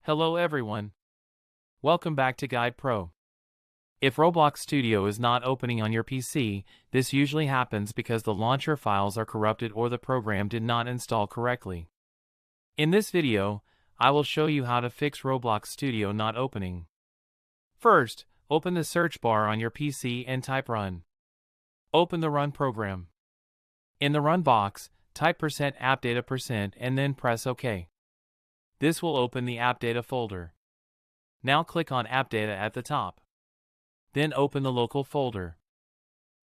Hello everyone. Welcome back to Guide Pro. If Roblox Studio is not opening on your PC, this usually happens because the launcher files are corrupted or the program did not install correctly. In this video, I will show you how to fix Roblox Studio not opening. First, open the search bar on your PC and type Run. Open the Run program. In the Run box, type %appdata% and then press OK. This will open the AppData folder. Now click on AppData at the top. Then open the local folder.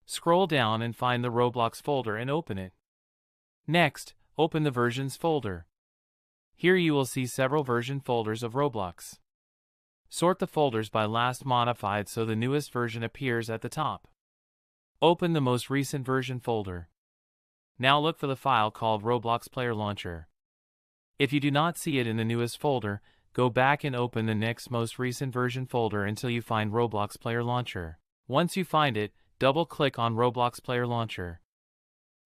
Scroll down and find the Roblox folder and open it. Next, open the Versions folder. Here you will see several version folders of Roblox. Sort the folders by last modified so the newest version appears at the top. Open the most recent version folder. Now look for the file called Roblox Player Launcher. If you do not see it in the newest folder, go back and open the next most recent version folder until you find Roblox Player Launcher. Once you find it, double-click on Roblox Player Launcher.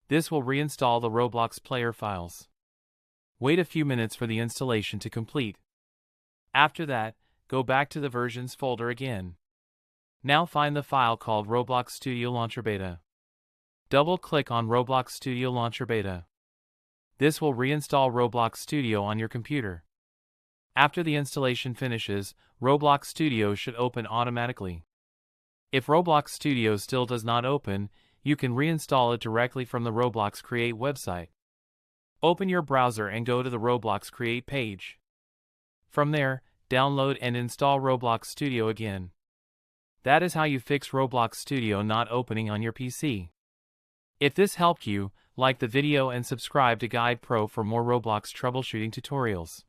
This will reinstall the Roblox Player files. Wait a few minutes for the installation to complete. After that, go back to the Versions folder again. Now find the file called Roblox Studio Launcher Beta. Double-click on Roblox Studio Launcher Beta. This will reinstall Roblox Studio on your computer. After the installation finishes, Roblox Studio should open automatically. If Roblox Studio still does not open, you can reinstall it directly from the Roblox Create website. Open your browser and go to the Roblox Create page. From there, download and install Roblox Studio again. That is how you fix Roblox Studio not opening on your PC. If this helped you, like the video and subscribe to Guide Pro for more Roblox troubleshooting tutorials.